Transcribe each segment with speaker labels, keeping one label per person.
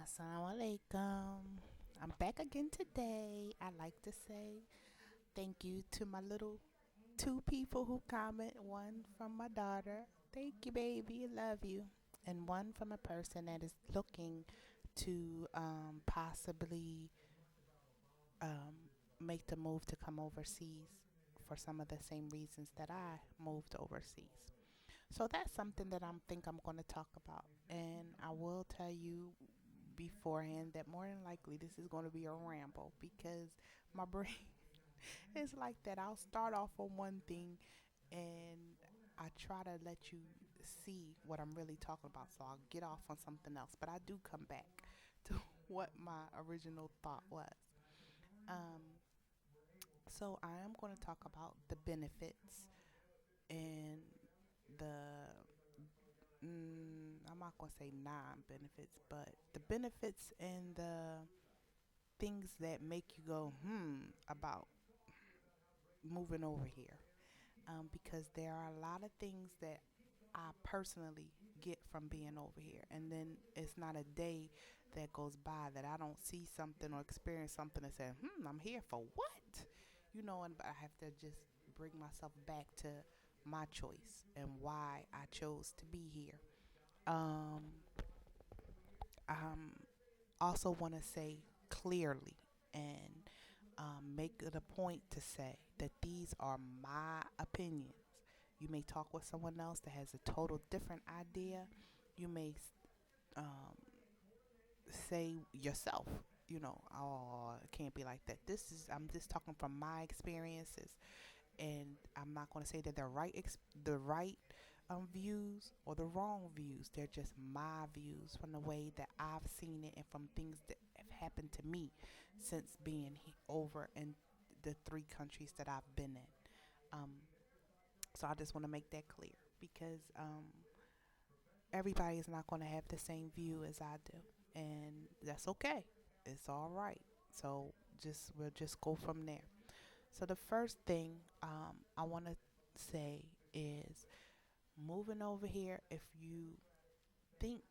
Speaker 1: Assalamu alaikum. I'm back again today. I like to say thank you to my little two people who comment. One from my daughter, thank you, baby, love you. And one from a person that is looking to possibly um, make the move to come overseas for some of the same reasons that I moved overseas. So that's something that I'm going to talk about, and I will tell you beforehand that more than likely this is going to be a ramble because my brain is like that. I'll start off on one thing and I try to let you see what I'm really talking about. So I'll get off on something else, but I do come back to what my original thought was. Um, so I am going to talk about the benefits and the I'm not gonna say non-benefits, but the benefits and the things that make you go about moving over here. Because there are a lot of things that I personally get from being over here, and then it's not a day that goes by that I don't see something or experience something and say, I'm here for what? And I have to just bring myself back to my choice and why I chose to be here. Um, um, also want to say clearly and make it a point to say that these are my opinions. You may talk with someone else that has a total different idea. You may um, say yourself, oh, it can't be like that. I'm just talking from my experiences, and I'm not going to say that the right views or the wrong views. They're just my views from the way that I've seen it and from things that have happened to me since being over in the three countries that I've been in. Um, so I just want to make that clear because everybody is not going to have the same view as I do, and that's okay. It's all right. So we'll just go from there. So the first thing I want to say is moving over here. If you think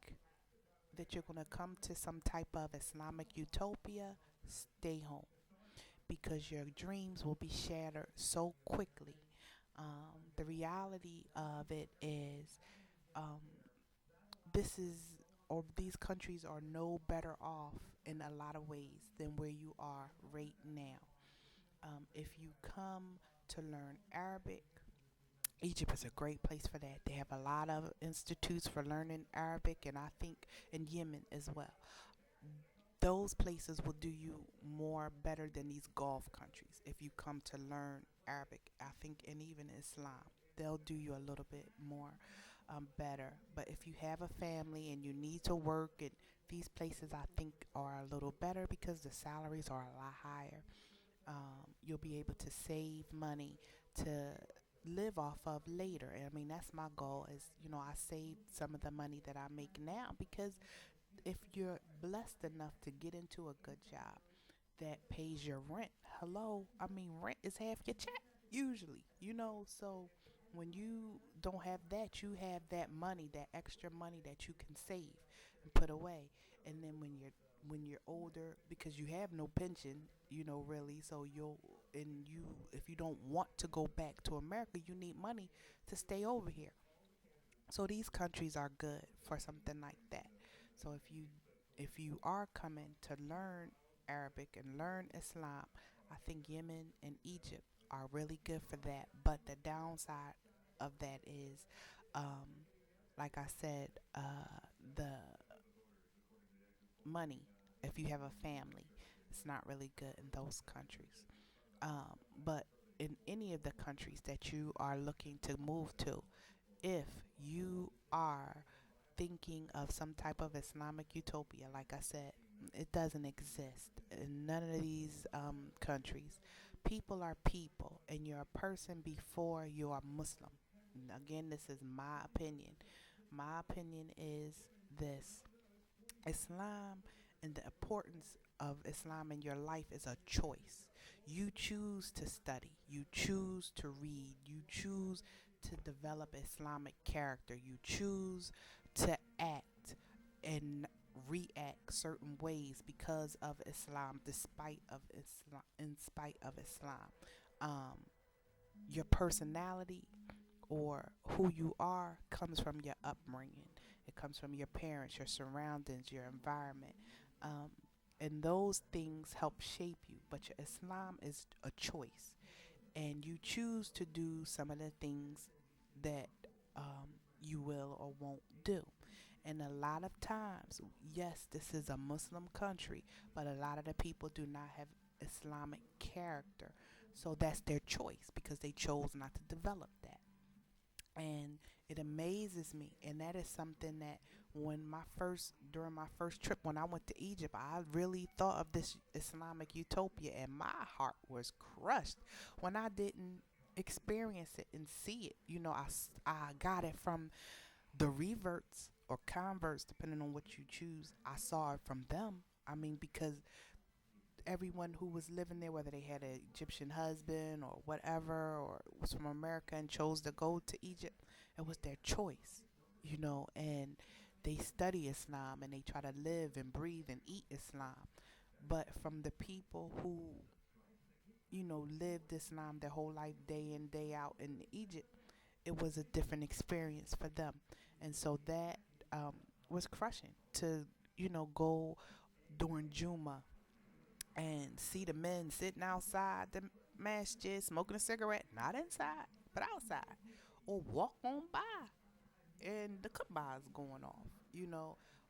Speaker 1: that you're going to come to some type of Islamic utopia, stay home because your dreams will be shattered so quickly. The reality of it is, um, this is or these countries are no better off in a lot of ways than where you are right now. If you come to learn Arabic, Egypt is a great place for that. They have a lot of institutes for learning Arabic, and I think in Yemen as well. Those places will do you more better than these Gulf countries if you come to learn Arabic. I think, and even Islam, they'll do you a little bit more better. But if you have a family and you need to work, and these places I think are a little better because the salaries are a lot higher. You'll be able to save money to live off of later. And I mean, that's my goal is, I save some of the money that I make now because if you're blessed enough to get into a good job that pays your rent, hello, I mean, rent is half your check usually, so when you don't have that, you have that money, that extra money that you can save and put away. And then when you're older, because you have no pension, really, so if you don't want to go back to America, you need money to stay over here. So these countries are good for something like that. So if you are coming to learn Arabic and learn Islam, I think Yemen and Egypt are really good for that. But the downside of that is, um, like I said, the money. If you have a family, it's not really good in those countries. But in any of the countries that you are looking to move to, if you are thinking of some type of Islamic utopia, like I said, it doesn't exist in none of these countries. People are people, and you're a person before you are Muslim. And again, this is my opinion. My opinion is this: Islam and the importance of Islam in your life is a choice. You choose to study, you choose to read, you choose to develop Islamic character, you choose to act and react certain ways because of Islam, in spite of Islam. Um, your personality or who you are comes from your upbringing. It comes from your parents, your surroundings, your environment. Um, and those things help shape you. But your Islam is a choice. And you choose to do some of the things that you will or won't do. And a lot of times, yes, this is a Muslim country, but a lot of the people do not have Islamic character. So that's their choice because they chose not to develop that. And it amazes me. And that is something that during my first trip when I went to Egypt, I really thought of this Islamic utopia, and my heart was crushed when I didn't experience it and see it. I got it from the reverts or converts, depending on what you choose. I saw it from them. I mean, because everyone who was living there, whether they had an Egyptian husband or whatever, or was from America and chose to go to Egypt, it was their choice, and they study Islam and they try to live and breathe and eat Islam. But from the people who, lived Islam their whole life, day in, day out in Egypt, it was a different experience for them. And so that was crushing to, go during Juma and see the men sitting outside the masjid smoking a cigarette, not inside, but outside, or walk on by and the is going off,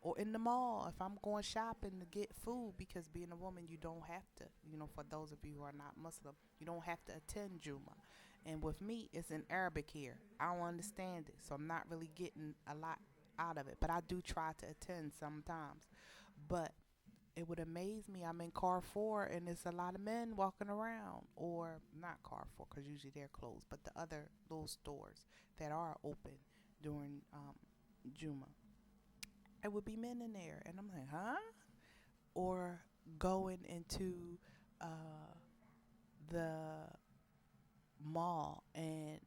Speaker 1: or in the mall if I'm going shopping to get food, because being a woman, you don't have to, for those of you who are not Muslim, you don't have to attend Juma. And with me, it's in Arabic here. I don't understand it, so I'm not really getting a lot out of it, but I do try to attend sometimes. But it would amaze me. I'm in Carrefour and there's a lot of men walking around, or not Carrefour because usually they're closed, but the other little stores that are open during Juma. It would be men in there, and I'm like, huh? Or going into uh, the mall and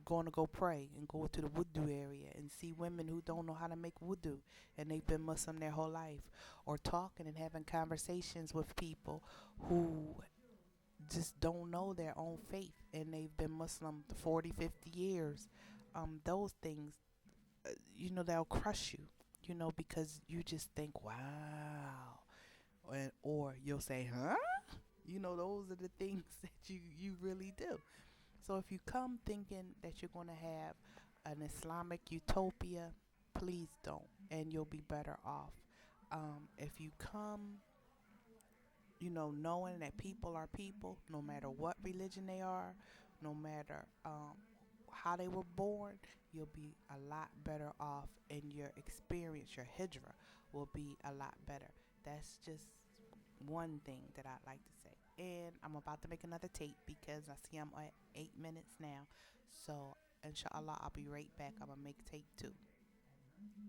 Speaker 1: going to go pray and go to the wudu area and see women who don't know how to make wudu and they've been Muslim their whole life, or talking and having conversations with people who just don't know their own faith and they've been Muslim 40, 50 years. Those things, they'll crush you, because you just think, wow. Or you'll say, huh? Those are the things that you really do. So if you come thinking that you're going to have an Islamic utopia, please don't, and you'll be better off. If you come, knowing that people are people, no matter what religion they are, no matter how they were born, you'll be a lot better off, and your experience, your hijrah, will be a lot better. That's just one thing that I'd like to say. And I'm about to make another tape because I see I'm at 8 minutes now. So, inshallah, I'll be right back. I'm going to make tape 2.